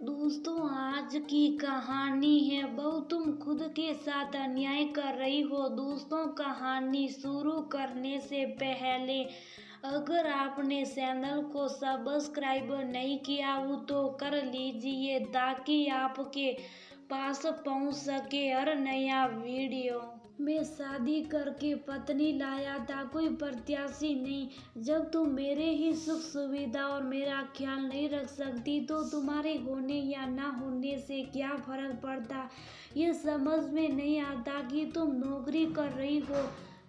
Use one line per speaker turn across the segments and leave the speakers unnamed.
दोस्तों, आज की कहानी है बहू तुम खुद के साथ अन्याय कर रही हो। दोस्तों, कहानी शुरू करने से पहले अगर आपने चैनल को सब्सक्राइब नहीं किया हो तो कर लीजिए ताकि आपके पास पहुंच सके हर नया वीडियो। मैं शादी करके पत्नी लाया था, कोई प्रत्याशी नहीं। जब तुम मेरे ही सुख सुविधा और मेरा ख्याल नहीं रख सकती तो तुम्हारे होने या ना होने से क्या फर्क पड़ता। ये समझ में नहीं आता कि तुम नौकरी कर रही हो।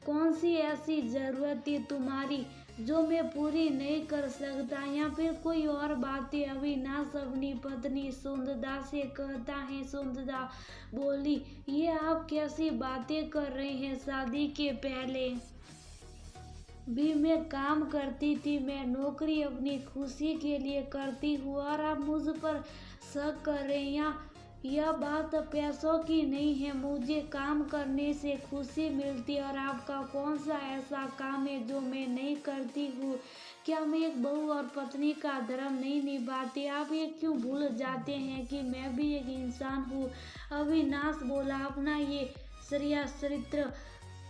कौन सी ऐसी जरूरत थी तुम्हारी जो मैं पूरी नहीं कर सकता, या फिर कोई और बातें। अविनाश अपनी पत्नी सुंदरा से कहता है। सुंदरा बोली, ये आप कैसी बातें कर रहे हैं? शादी के पहले भी मैं काम करती थी। मैं नौकरी अपनी खुशी के लिए करती हूँ और आप मुझ पर शक कर रहे हैं। यह बात पैसों की नहीं है। मुझे काम करने से खुशी मिलती है और आपका कौन सा ऐसा काम है जो मैं नहीं करती हूँ? क्या मैं एक बहू और पत्नी का धर्म नहीं निभाती? आप ये क्यों भूल जाते हैं कि मैं भी एक इंसान हूँ? अविनाश बोला, अपना ये चरित्र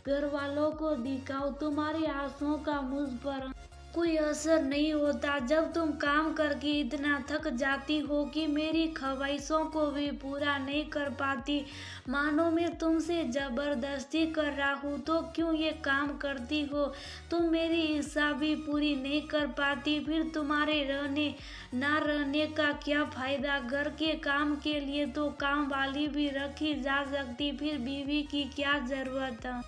घर वालों को दिखाओ। तुम्हारे आंसुओं का मुझ पर कोई असर नहीं होता। जब तुम काम करके इतना थक जाती हो कि मेरी ख्वाहिशों को भी पूरा नहीं कर पाती, मानो मैं तुमसे जबरदस्ती कर रहा हूँ, तो क्यों ये काम करती हो? तुम मेरी इच्छा भी पूरी नहीं कर पाती, फिर तुम्हारे रहने ना रहने का क्या फायदा? घर के काम के लिए तो काम वाली भी रखी जा सकती, फिर बीवी की क्या जरूरत है?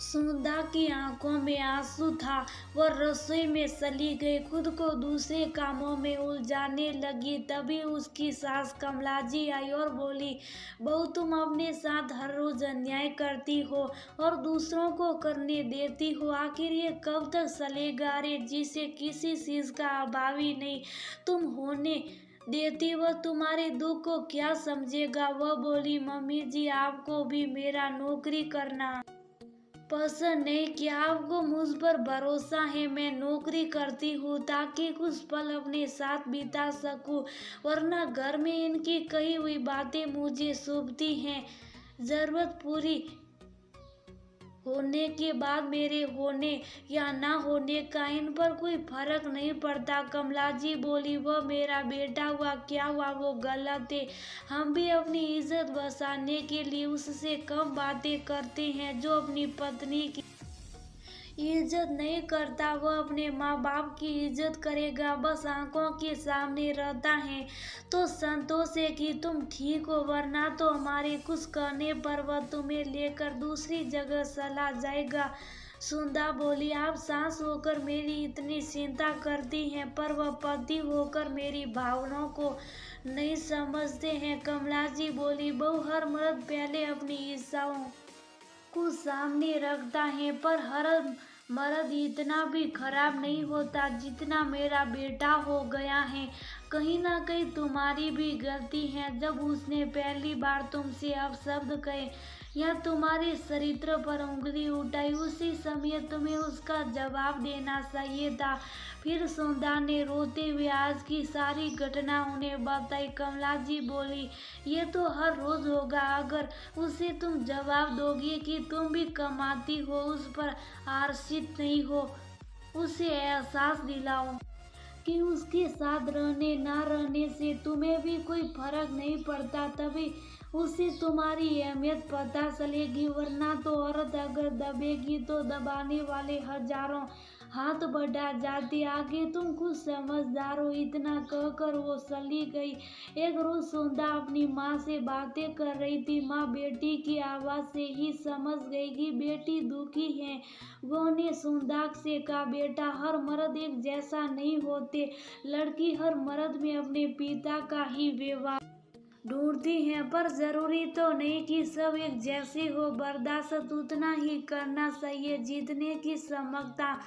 सुधा की आंखों में आंसू था। वह रसोई में चली गई, खुद को दूसरे कामों में उलझाने लगी। तभी उसकी सास कमलाजी आई और बोली, बहू तुम अपने साथ हर रोज अन्याय करती हो और दूसरों को करने देती हो। आखिर ये कब तक चलेगा? रे जिसे किसी चीज का अभाव ही नहीं तुम होने देती, वह तुम्हारे दुख को क्या समझेगा? वह बोली, मम्मी जी आपको भी मेरा नौकरी करना पसंद नहीं? क्या आपको मुझ पर भरोसा है? मैं नौकरी करती हूँ ताकि कुछ पल अपने साथ बिता सकूँ, वरना घर में इनकी कही हुई बातें मुझे चुभती हैं। जरूरत पूरी होने के बाद मेरे होने या ना होने का इन पर कोई फर्क नहीं पड़ता। कमलाजी बोली, वह मेरा बेटा हुआ, क्या हुआ? वो गलत है। हम भी अपनी इज्जत बचाने के लिए उससे कम बातें करते हैं। जो अपनी पत्नी की इज्जत नहीं करता वह अपने माँ बाप की इज्जत करेगा? बस आंखों के सामने रहता है तो संतोष है कि तुम ठीक हो, वरना तो हमारे कुछ कहने पर वह तुम्हें लेकर दूसरी जगह चला जाएगा। सुंदा बोली, आप सास होकर मेरी इतनी चिंता करती हैं, पर वह पति होकर मेरी भावनाओं को नहीं समझते हैं। कमलाजी बोली, बहू हर मर्द पहले अपनी इच्छाओं को सामने रखता है, पर हर मर्द इतना भी खराब नहीं होता जितना मेरा बेटा हो गया है। कहीं ना कहीं तुम्हारी भी गलती है। जब उसने पहली बार तुमसे अपशब्द कहे या तुम्हारे चरित्र पर उंगली उठाई, उसी समय तुम्हें उसका जवाब देना चाहिए था। फिर सुधा ने रोते हुए आज की सारी घटना उन्हें बताई। कमलाजी बोली, ये तो हर रोज होगा। अगर उसे तुम जवाब दोगी कि तुम भी कमाती हो, उस पर आश्रित नहीं हो, उसे एहसास दिलाओ कि उसके साथ रहने ना रहने से तुम्हें भी कोई फर्क नहीं पड़ता, तभी उसे तुम्हारी अहमियत पता चलेगी। वरना तो औरत अगर दबेगी तो दबाने वाले हजारों हाथ बढ़ा जाती। आगे तुम खुद समझदार हो। इतना कहकर वो चली गई। एक रोज सुधा अपनी माँ से बातें कर रही थी। माँ बेटी की आवाज से ही समझ गई कि बेटी दुखी है। वो ने सुधा से कहा, बेटा हर मर्द एक जैसा नहीं होते। लड़की हर मर्द में अपने पिता का ही व्यवहार ढूंढती हैं, पर जरूरी तो नहीं कि सब एक जैसे हो। बर्दाश्त उतना ही करना चाहिए जितने की क्षमता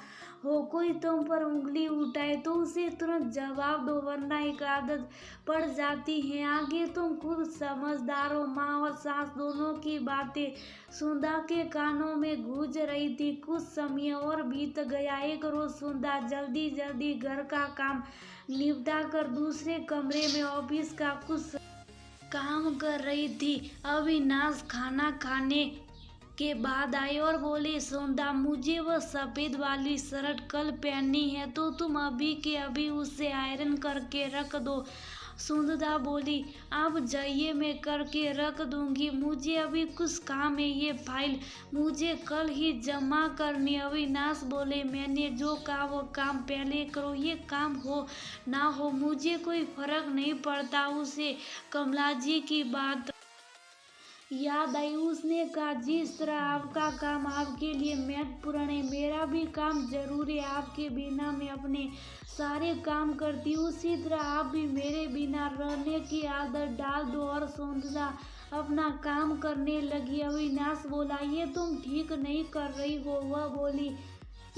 हो, कोई तुम पर उंगली उठाए तो उसे तुरंत जवाब दो, वरना एक आदत पड़ जाती है। आगे तुम खुद समझदार हो। माँ और सास दोनों की बातें सुंदा के कानों में गूंज रही थी। कुछ समय और बीत गया। एक रोज सुंदा जल्दी जल्दी घर का काम निपटा कर दूसरे कमरे में ऑफिस का कुछ काम कर रही थी। अविनाश खाना खाने के बाद आई और बोले, सुंदा मुझे वह सफेद वाली शर्ट कल पहननी है तो तुम अभी के अभी उसे आयरन करके रख दो। सुंदरा बोली, आप जाइए, मैं करके रख दूंगी, मुझे अभी कुछ काम है, ये फाइल मुझे कल ही जमा करनी। अविनाश बोले, मैंने जो कहा वो काम पहले करो, ये काम हो ना हो मुझे कोई फर्क नहीं पड़ता। उसे कमला जी की बात याद आई। उसने कहा, जिस तरह आपका काम आपके लिए महत्वपूर्ण है, मेरा भी काम जरूरी है। आपके बिना मैं अपने सारे काम करती हूँ, उसी तरह आप भी मेरे बिना रहने की आदत डाल दो। और सौंदर्या अपना काम करने लगी। अविनाश बोला, ये तुम ठीक नहीं कर रही हो। वह बोली,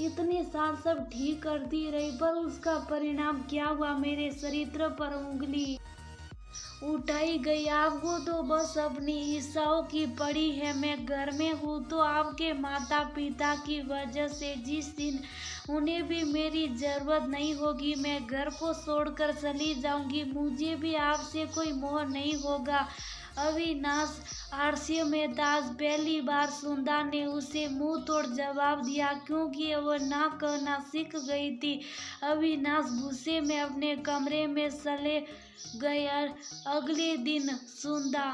इतने साल सब ठीक करती रही, पर उसका परिणाम क्या हुआ? मेरे चरित्र पर उंगली उठाई गई। आपको तो बस अपनी इच्छाओं की पड़ी है। मैं घर में हूँ तो आपके माता पिता की वजह से। जिस दिन उन्हें भी मेरी जरूरत नहीं होगी, मैं घर को छोड़कर चली जाऊंगी। मुझे भी आपसे कोई मोह नहीं होगा। अविनाश आश्चर्य में था। आज पहली बार सुंदा ने उसे मुंह तोड़ जवाब दिया, क्योंकि वह ना कहना सीख गई थी। अविनाश गुस्से में अपने कमरे में चले गया। अगले दिन सुंदा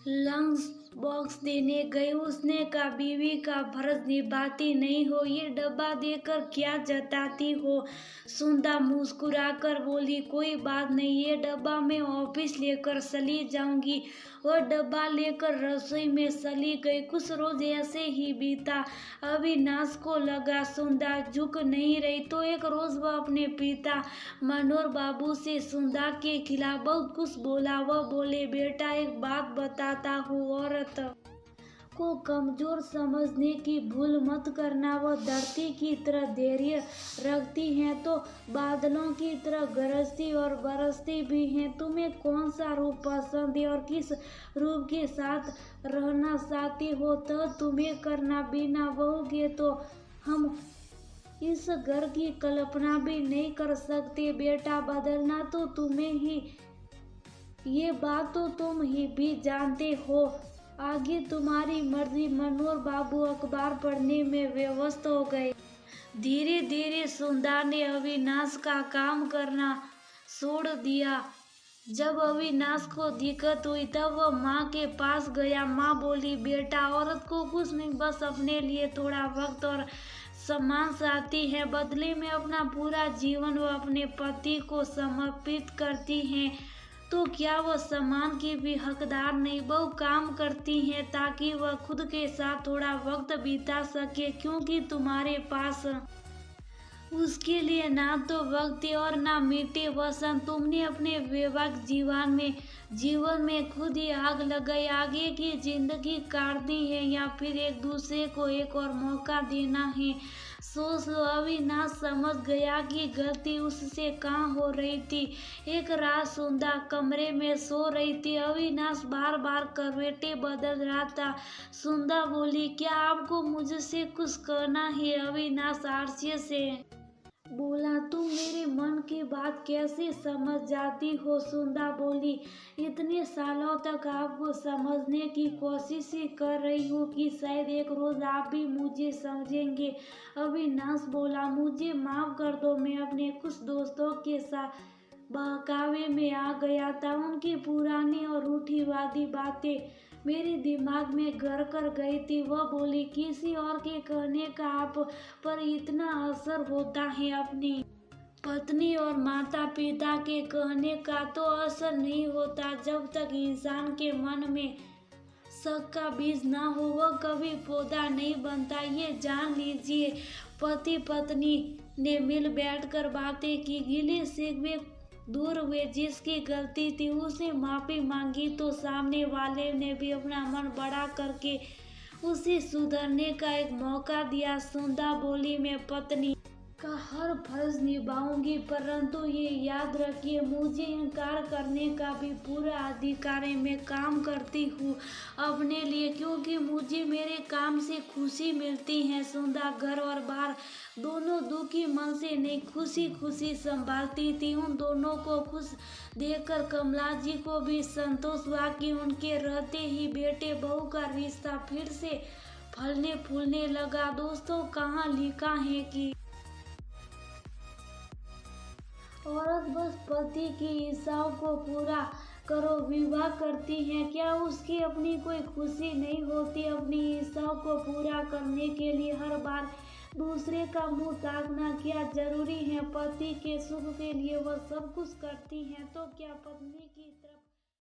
लंच बॉक्स देने गई। उसने कहा, बीवी का फर्ज निभाती नहीं हो, ये डब्बा देकर क्या जताती हो? सुंदा मुस्कुराकर बोली, कोई बात नहीं, ये डब्बा मैं ऑफिस लेकर चली जाऊंगी। वह डब्बा लेकर रसोई में चली गई। कुछ रोज ऐसे ही बीता। अविनाश को लगा सुंदा झुक नहीं रही, तो एक रोज वह अपने पिता मनोहर बाबू से सुंदा के खिलाफ बहुत कुछ बोला। वह बोले, बेटा एक बात बताता हूँ, औरत को कमजोर समझने की भूल मत करना। वह धरती की तरह धैर्य रखती हैं तो बादलों की तरह गरजती और बरसती भी हैं। तुम्हें कौन सा रूप पसंद है और किस रूप के साथ रहना चाहती हो तो तुम्हें करना। बिना बहू के तो हम इस घर की कल्पना भी नहीं कर सकते। बेटा, बदलना तो तुम्हें ही, ये बात तो तुम ही भी जानते हो। आगे तुम्हारी मर्जी। मनोहर बाबू अखबार पढ़ने में व्यस्त हो गए। धीरे धीरे सुंदा ने अविनाश का काम करना छोड़ दिया। जब अविनाश को दिक्कत हुई तब वह माँ के पास गया। माँ बोली, बेटा, औरत को कुछ नहीं, बस अपने लिए थोड़ा वक्त और सम्मान चाहती है। बदले में अपना पूरा जीवन वह अपने पति को समर्पित करती हैं। तो क्या वह सम्मान की भी हकदार नहीं? बहू काम करती हैं ताकि वह खुद के साथ थोड़ा वक्त बिता सके, क्योंकि तुम्हारे पास उसके लिए ना तो वक्त है और ना मीठे वचन। तुमने अपने वैवाहिक जीवन में खुद ही आग लगाई। आगे की जिंदगी काटनी है या फिर एक दूसरे को एक और मौका देना है? सोच लो। अविनाश समझ गया कि गलती उससे कहाँ हो रही थी। एक रात सुंदा कमरे में सो रही थी। अविनाश बार बार करवटें बदल रहा था। सुंदा बोली, क्या आपको मुझसे कुछ कहना है? अविनाश आश्चर्य से बोला, तुम मेरे मन की बात कैसे समझ जाती हो? सुंदा बोली, इतने सालों तक आपको समझने की कोशिश ही कर रही हूँ कि शायद एक रोज आप भी मुझे समझेंगे। अविनाश बोला, मुझे माफ कर दो, मैं अपने कुछ दोस्तों के साथ बहकावे में आ गया था। उनकी पुरानी और रूढ़िवादी बातें मेरे दिमाग में घर कर गई थी। वह बोली, किसी और के कहने का आप पर इतना असर होता है, अपनी पत्नी और माता पिता के कहने का तो असर नहीं होता। जब तक इंसान के मन में शक का बीज ना हो वह कभी पौधा नहीं बनता, ये जान लीजिए। पति पत्नी ने मिल बैठकर बातें की, गिले शिकवे दूर हुए। जिसकी गलती थी उसने माफी मांगी तो सामने वाले ने भी अपना मन बड़ा करके उसे सुधरने का एक मौका दिया। सुंदा बोली, मैं पत्नी का हर फर्ज निभाऊंगी, परंतु ये याद रखिए मुझे इनकार करने का भी पूरा अधिकार है। मैं काम करती हूँ अपने लिए, क्योंकि मुझे मेरे काम से खुशी मिलती है। सुधा घर और बाहर दोनों दुखी मन से नहीं, खुशी खुशी संभालती थी। उन दोनों को खुश देखकर कमला जी को भी संतोष हुआ कि उनके रहते ही बेटे बहू का रिश्ता फिर से फलने फूलने लगा। दोस्तों, कहाँ लिखा है कि औरत बस पति की इच्छाओं को पूरा करो विवाह करती है, क्या उसकी अपनी कोई खुशी नहीं होती? अपनी इच्छाओं को पूरा करने के लिए हर बार दूसरे का मुंह ताकना क्या जरूरी है? पति के सुख के लिए वह सब कुछ करती हैं, तो क्या पत्नी की